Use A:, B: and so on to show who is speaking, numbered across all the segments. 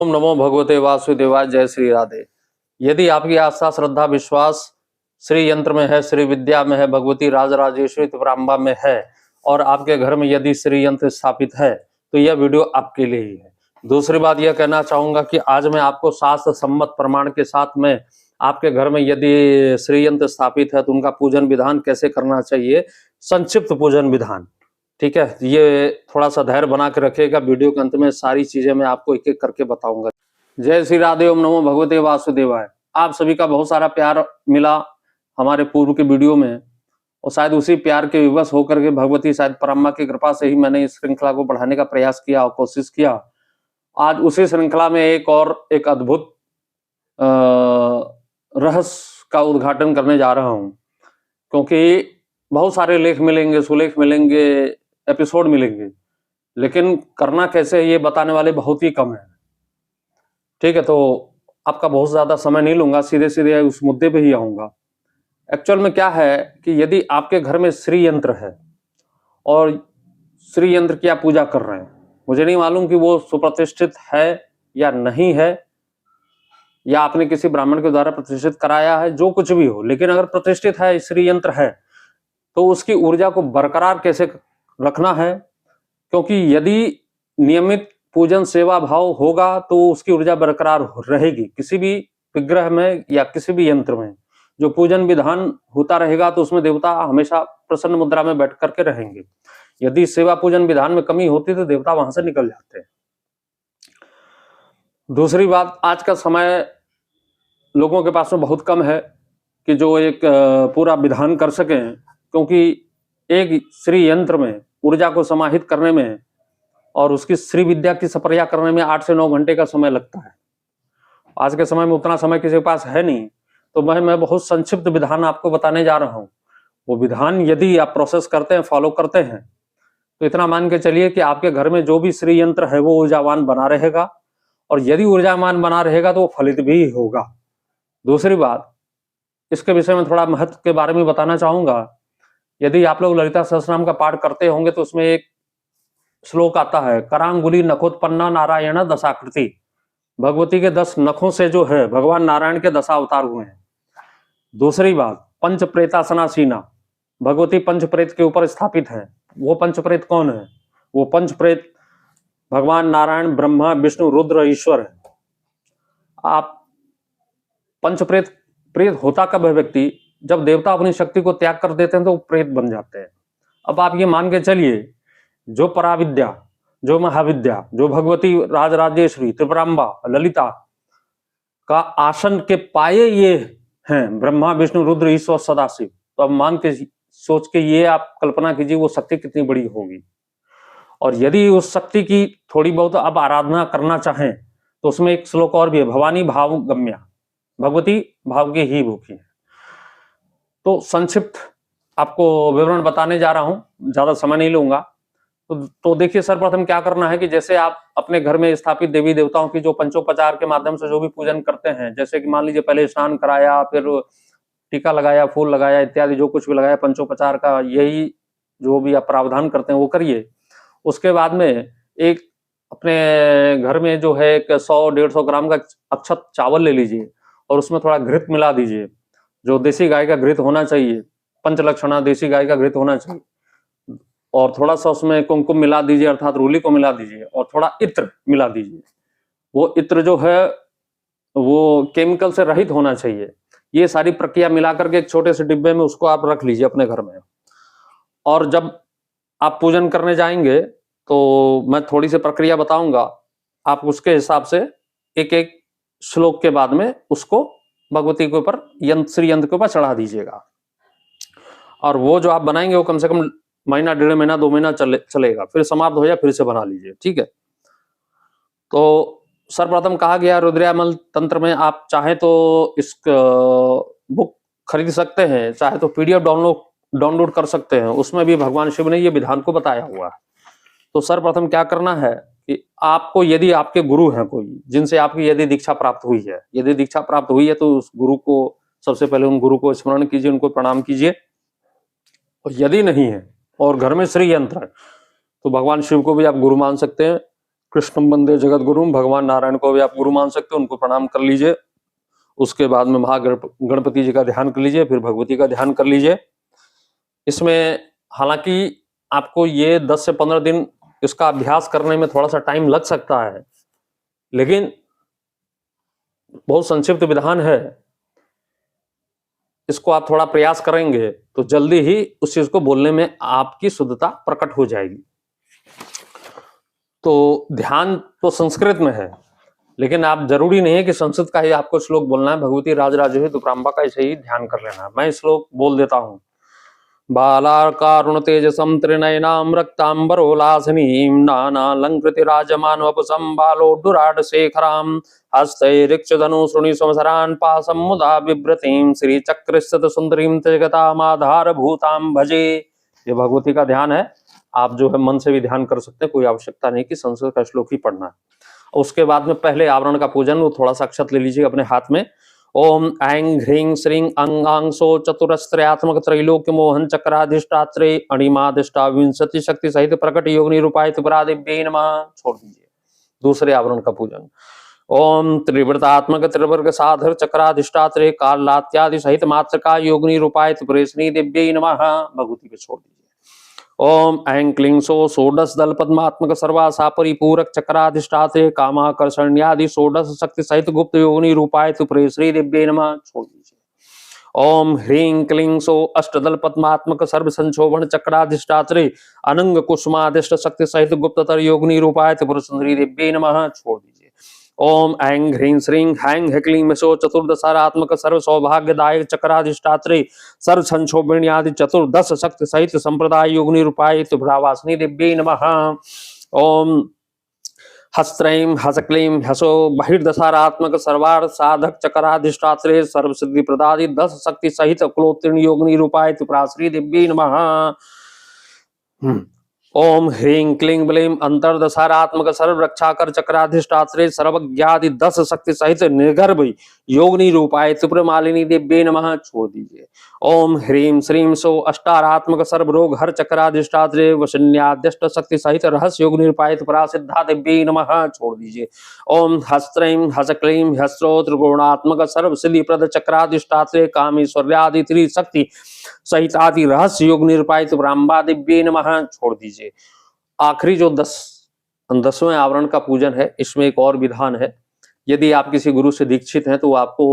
A: ओम नमो भगवते वासुदेवाय। जय श्री राधे। यदि आपकी आस्था श्रद्धा विश्वास श्री यंत्र में है, श्री विद्या में है, भगवती राजराजेश्वरी त्रिपुरांबा में है और आपके घर में यदि श्री यंत्र स्थापित है तो यह वीडियो आपके लिए ही है। दूसरी बात यह कहना चाहूंगा कि आज मैं आपको शास्त्र सम्मत प्रमाण के साथ में आपके घर में यदि श्री यंत्र स्थापित है तो उनका पूजन विधान कैसे करना चाहिए, संक्षिप्त पूजन विधान, ठीक है। ये थोड़ा सा धैर्य बना के रखिएगा, वीडियो के अंत में सारी चीजें मैं आपको एक एक करके बताऊंगा। जय श्री राधे। ओम नमो भगवते वासुदेवाय। आप सभी का बहुत सारा प्यार मिला हमारे पूर्व के वीडियो में और शायद उसी प्यार के विवश होकर के भगवती शायद परम्मा की कृपा से ही मैंने इस श्रृंखला को बढ़ाने का प्रयास किया और कोशिश किया। आज उसी श्रृंखला में एक अद्भुत रहस्य का उद्घाटन करने जा रहा हूं, क्योंकि बहुत सारे लेख मिलेंगे, सुलेख मिलेंगे, एपिसोड मिलेंगे, लेकिन करना कैसे ये बताने वाले बहुत ही कम है, ठीक है। तो आपका बहुत ज्यादा समय नहीं लूंगा, सीधे सीधे उस मुद्दे पे ही आऊंगा। एक्चुअल में क्या है कि यदि आपके घर में श्री यंत्र है और श्री यंत्र की आप पूजा कर रहे हैं, मुझे नहीं मालूम कि वो सुप्रतिष्ठित है या नहीं है, या आपने किसी ब्राह्मण के द्वारा प्रतिष्ठित कराया है, जो कुछ भी हो, लेकिन अगर प्रतिष्ठित है, श्री यंत्र है, तो उसकी ऊर्जा को बरकरार कैसे रखना है, क्योंकि यदि नियमित पूजन सेवा भाव होगा तो उसकी ऊर्जा बरकरार रहेगी। किसी भी विग्रह में या किसी भी यंत्र में जो पूजन विधान होता रहेगा तो उसमें देवता हमेशा प्रसन्न मुद्रा में बैठ करके रहेंगे। यदि सेवा पूजन विधान में कमी होती तो देवता वहां से निकल जाते हैं। दूसरी बात, आज का समय लोगों के पास में बहुत कम है कि जो एक पूरा विधान कर सकें, क्योंकि एक श्री यंत्र में ऊर्जा को समाहित करने में और उसकी श्री विद्या की सपर्या करने में 8 से 9 घंटे का समय लगता है। आज के समय में उतना समय किसी के पास है नहीं, तो मैं बहुत संक्षिप्त विधान आपको बताने जा रहा हूं। वो विधान यदि आप प्रोसेस करते हैं, फॉलो करते हैं, तो इतना मान के चलिए कि आपके घर में जो भी श्री यंत्र है वो ऊर्जावान बना रहेगा, और यदि ऊर्जावान बना रहेगा तो वो फलित भी होगा। दूसरी बात, इसके विषय में थोड़ा महत्व के बारे में बताना चाहूंगा। यदि आप लोग ललिता सहस्रनाम का पाठ करते होंगे तो उसमें एक श्लोक आता है, करांगुली नखोत्पन्ना नारायण दशाकृति। भगवती के 10 नखों से जो है भगवान नारायण के 10 अवतार हुए हैं। दूसरी बात, पंच प्रेतासनासीना, भगवती पंच प्रेत के ऊपर स्थापित है। वो पंच प्रेत कौन है? वो पंच प्रेत भगवान नारायण, ब्रह्मा, विष्णु, रुद्र, ईश्वर है। आप पंच प्रेत होता कब है व्यक्ति? जब देवता अपनी शक्ति को त्याग कर देते हैं तो वो प्रेत बन जाते हैं। अब आप ये मान के चलिए, जो पराविद्या, जो महाविद्या, जो भगवती राजराजेश्वरी त्रिपुरांबा ललिता का आसन के पाए ये हैं ब्रह्मा, विष्णु, रुद्र, ईश्वर, सदाशिव, तो अब मान के सोच के ये आप कल्पना कीजिए वो शक्ति कितनी बड़ी होगी। और यदि उस शक्ति की थोड़ी बहुत अब आराधना करना चाहें तो उसमें एक श्लोक और भी है, भवानी भाव गम्या, भगवती भाव की ही भूखी है। तो संक्षिप्त आपको विवरण बताने जा रहा हूं, ज्यादा समय नहीं लूंगा। तो देखिए, सर्वप्रथम क्या करना है कि जैसे आप अपने घर में स्थापित देवी देवताओं की जो पंचोपचार के माध्यम से जो भी पूजन करते हैं, जैसे कि मान लीजिए पहले स्नान कराया, फिर टीका लगाया, फूल लगाया, इत्यादि जो कुछ भी लगाया पंचोपचार का, यही जो भी आप प्रावधान करते हैं वो करिए। उसके बाद में एक अपने घर में जो है 100-150 ग्राम का अक्षत चावल ले लीजिए और उसमें थोड़ा घृत मिला दीजिए, जो देसी गाय का घृत होना चाहिए, पंचलक्षणा देसी गाय का घृत होना चाहिए, और थोड़ा सा उसमें कुमकुम मिला दीजिए, अर्थात रूली को मिला दीजिए, और थोड़ा इत्र मिला दीजिए। वो इत्र जो है वो केमिकल से रहित होना चाहिए। ये सारी प्रक्रिया मिला करके एक छोटे से डिब्बे में उसको आप रख लीजिए अपने घर में। और जब आप पूजन करने जाएंगे तो मैं थोड़ी सी प्रक्रिया बताऊंगा, आप उसके हिसाब से एक एक श्लोक के बाद में उसको भगवती के ऊपर श्री यंत्र के ऊपर चढ़ा दीजिएगा। और वो जो आप बनाएंगे वो कम से कम महीना, 1.5 महीना, 2 महीना चलेगा, फिर समाप्त हो जाए फिर से बना लीजिए, ठीक है। तो सर्वप्रथम कहा गया रुद्रयामल तंत्र में आप चाहे तो इस बुक खरीद सकते हैं, चाहे तो PDF डाउनलोड कर सकते हैं, उसमें भी भगवान शिव ने ये विधान को बताया हुआ है। तो सर्वप्रथम क्या करना है कि आपको, यदि आपके गुरु हैं कोई जिनसे आपकी यदि दीक्षा प्राप्त हुई है, यदि दीक्षा प्राप्त हुई है तो उस गुरु को सबसे पहले उन गुरु को स्मरण कीजिए, उनको प्रणाम कीजिए। और यदि नहीं है और घर में श्री यंत्र है तो भगवान शिव को भी आप गुरु मान सकते हैं। कृष्णम वंदे जगत गुरु, भगवान नारायण को भी आप गुरु मान सकते हो, उनको प्रणाम कर लीजिए। उसके बाद में गणपति जी का ध्यान कर लीजिए, फिर भगवती का ध्यान कर लीजिए। इसमें हालांकि आपको ये 10 से 15 दिन इसका अभ्यास करने में थोड़ा सा टाइम लग सकता है, लेकिन बहुत संक्षिप्त विधान है। इसको आप थोड़ा प्रयास करेंगे तो जल्दी ही उस चीज को बोलने में आपकी शुद्धता प्रकट हो जाएगी। तो ध्यान तो संस्कृत में है, लेकिन आप जरूरी नहीं है कि संस्कृत का ही आपको श्लोक बोलना है। भगवती राजराजेश्वरी दुर्गांबा का ऐसे ही ध्यान कर लेना है। मैं श्लोक बोल देता हूं। बालाकारुण तेजसं त्रिनयनां रक्तांबरोलासनीं नानालंकृति राजमान वपुसं बालोड्डुराट शेखरां हस्तैरिक्षधनुषृणि समसरान् पासं मुदा बिभ्रतीं श्रीचक्रस्थित सुंदरीं जगतामाधारभूतां भजे। ये भगवती का ध्यान है। आप जो है मन से भी ध्यान कर सकते हैं, कोई आवश्यकता नहीं कि संस्कृत का श्लोक ही पढ़ना है। उसके बाद में पहले आवरण का पूजन, वो थोड़ा सा अक्षत ले लीजिए अपने हाथ में। ओम ऐं ह्रीं श्रीं अंगांसो चतुरस्त्रयात्मक त्रैलोक्य मोहन चक्राधिष्ठात्रे अणिमाधिष्ठा विंशति शक्ति सहित प्रकट योगिनी रूपाय त्रिपुरादिव्यै नमः। छोड़ दीजिए। दूसरे आवरण का पूजन। ओम त्रिवृतात्मक त्रिवर्ग साधर चक्राधिष्ठात्रे कालात्यादि सहित मात्रका योगिनी रूपाय त्रिपुरेश्वरी दिव्यै नमः। भगवती को छोड़ दीजिए। ओम ऐं क्लीं सो षोडश दल पद्मात्मक सर्वासा परिपूरक चक्राधिष्ठात्रे कामाकर्षण्यादि षोडश शक्ति सहित गुप्त योगिनी रूपाय त्रिपुरेश्वरी दिव्यै नमः। छोड़ दीजिए। ओम ह्रीं क्लीं सो अष्टदल पद्मात्मक सर्व संशोभन चक्राधिष्ठात्रे अनंग कुसुमादिष्ट शक्ति सहित गुप्ततर योगिनी रूपाय त्रिपुरसुंदरी दिव्यै नमः। छोड़ दीजिए। ओम ऐं ह्रीं श्रीं हैं क्लीं मिशो चतुर्दशात्मक सर्व सौभाग्यदायक चक्राधिष्ठात्रे सर्व संशोभण्यादि चतुर्दश शक्ति सहित संप्रदाय योगिनी रूपाय त्रिपुरावासिनी दिव्यै नमः। ओम हस्त्रैं हसक्लीं हसो बहिर्दशात्मक सर्वार्थ साधक चक्राधिष्ठात्रे सर्व सिद्धि प्रदादि 10 शक्ति सहित कुलोत्तीर्ण योगिनी रूपाय त्रिपुराश्री दिव्यै नमः। ओम ह्रीं क्लीं ब्लीं अंतर्दशात्मक सर्व रक्षाकर चक्राधिष्ठात्रे सर्वज्ञादि 10 शक्ति सहित निर्गर्भ योगिनी रूपाय त्रिपुर मालिनी दिव्यै नमः। छोड़ दीजिए। ओम ह्रीं श्रीं सो अष्टारात्मक सर्व रोग हर चक्राधिष्ठात्रे वशन्याद्यष्ट शक्ति सहित रहस्य योगिनी रूपाय त्रिपुरा सिद्धा दिव्यै नमः। छोड़ दीजिए। ओम हस्त्रैं हसक्लीं हस्रो त्रिगुणात्मक सर्व सिद्धि प्रद चक्राधिष्ठात्रे कामेश्वर्यादि त्रिशक्ति सहित आदि रहस्य योग निरूपाय त्रिपुरांबा दिव्यै नमः। छोड़ दीजिए। आखिरी जो 10वें आवरण का पूजन है, इसमें एक और विधान है। यदि आप किसी गुरु से दीक्षित हैं तो आपको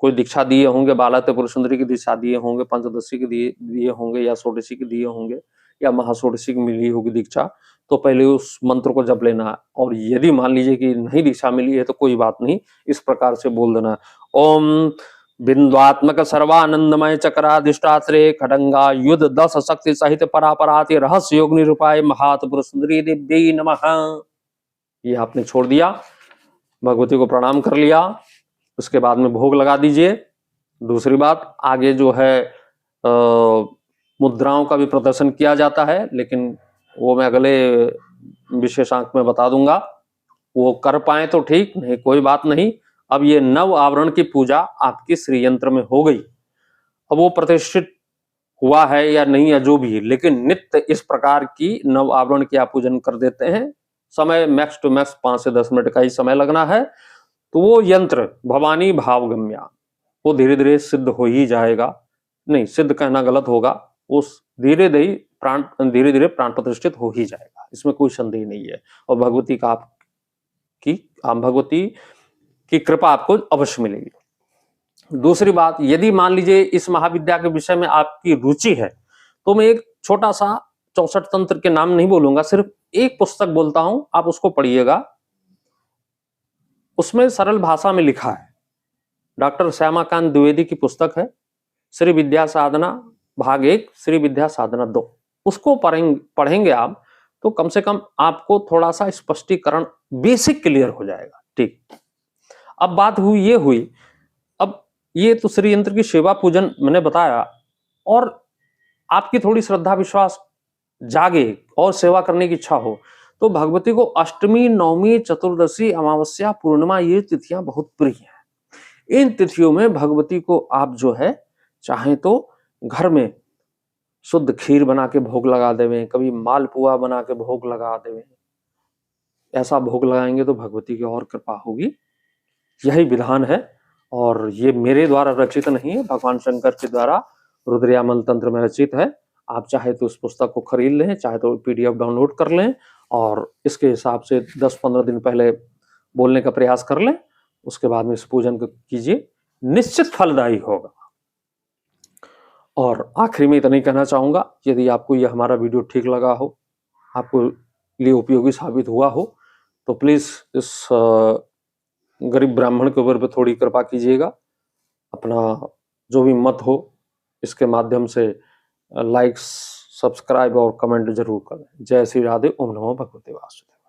A: कोई दीक्षा दिए होंगे, बाला त्रिपुर सुंदरी की दीक्षा दिए होंगे, पंचदशी की दिए होंगे, या षोडशी की दिए होंगे, या महाषोडशी की मिली होगी दीक्षा, तो पहले उस मंत्र को जप लेना है। और यदि मान लीजिए कि नहीं दीक्षा मिली है तो कोई बात नहीं, इस प्रकार से बोल देना है। ओम बिंद्वात्मक सर्वानंदमय चक्राधिष्ठात्रे खडंगा युद्ध 10 शक्ति सहित परापराति रहस्य योग निरूपाय महात्पुर सुंदरी दिव्यै नमः। ये आपने छोड़ दिया, भगवती को प्रणाम कर लिया, उसके बाद में भोग लगा दीजिए। दूसरी बात, आगे जो है मुद्राओं का भी प्रदर्शन किया जाता है, लेकिन वो मैं अगले विशेषांक में बता दूंगा। वो कर पाए तो ठीक, नहीं कोई बात नहीं। अब ये 9 आवरण की पूजा आपकी श्री यंत्र में हो गई। अब वो प्रतिष्ठित हुआ है या नहीं, या जो भी, लेकिन नित्य इस प्रकार की 9 आवरण की आप पूजन कर देते हैं। समय मैक्स टू मैक्स 5 से 10 मिनट का ही समय लगना है। तो वो यंत्र भवानी भावगम्या वो धीरे धीरे सिद्ध हो ही जाएगा। नहीं, सिद्ध कहना गलत होगा, उस धीरे धीरे प्राण प्रतिष्ठित हो ही जाएगा, इसमें कोई संदेह नहीं है। और भगवती की कृपा आपको अवश्य मिलेगी। दूसरी बात, यदि मान लीजिए इस महाविद्या के विषय में आपकी रुचि है, तो मैं एक छोटा सा 64 तंत्र के नाम नहीं बोलूंगा, सिर्फ एक पुस्तक बोलता हूं, आप उसको पढ़िएगा। उसमें सरल भाषा में लिखा है, डॉक्टर श्यामाकांत द्विवेदी की पुस्तक है, श्री विद्या साधना भाग 1, श्री विद्या साधना 2। उसको पढ़ेंगे आप तो कम से कम आपको थोड़ा सा स्पष्टीकरण बेसिक क्लियर हो जाएगा। ठीक, अब बात हुई, अब ये तो श्री यंत्र की सेवा पूजन मैंने बताया, और आपकी थोड़ी श्रद्धा विश्वास जागे और सेवा करने की इच्छा हो तो भगवती को अष्टमी, नवमी, चतुर्दशी, अमावस्या, पूर्णिमा, ये तिथियां बहुत प्रिय हैं। इन तिथियों में भगवती को आप जो है चाहें तो घर में शुद्ध खीर बना के भोग लगा देवें, कभी मालपुआ बना के भोग लगा देवें, ऐसा भोग लगाएंगे तो भगवती की और कृपा होगी। यही विधान है और ये मेरे द्वारा रचित नहीं है, भगवान शंकर के द्वारा रुद्रयामल तंत्र में रचित है। आप चाहे तो उस पुस्तक को खरीद लें, चाहे तो पीडीएफ डाउनलोड कर लें और इसके हिसाब से 10-15 दिन पहले बोलने का प्रयास कर लें, उसके बाद में इस पूजन को कीजिए, निश्चित फलदायी होगा। और आखिरी में इतना ही कहना चाहूंगा, यदि आपको यह हमारा वीडियो ठीक लगा हो, आपको लिए उपयोगी साबित हुआ हो, तो प्लीज इस गरीब ब्राह्मण के ऊपर पे थोड़ी कृपा कीजिएगा। अपना जो भी मत हो इसके माध्यम से लाइक, सब्सक्राइब और कमेंट जरूर करें। जय श्री राधे। ओम नमो भगवते वासुदेवाय।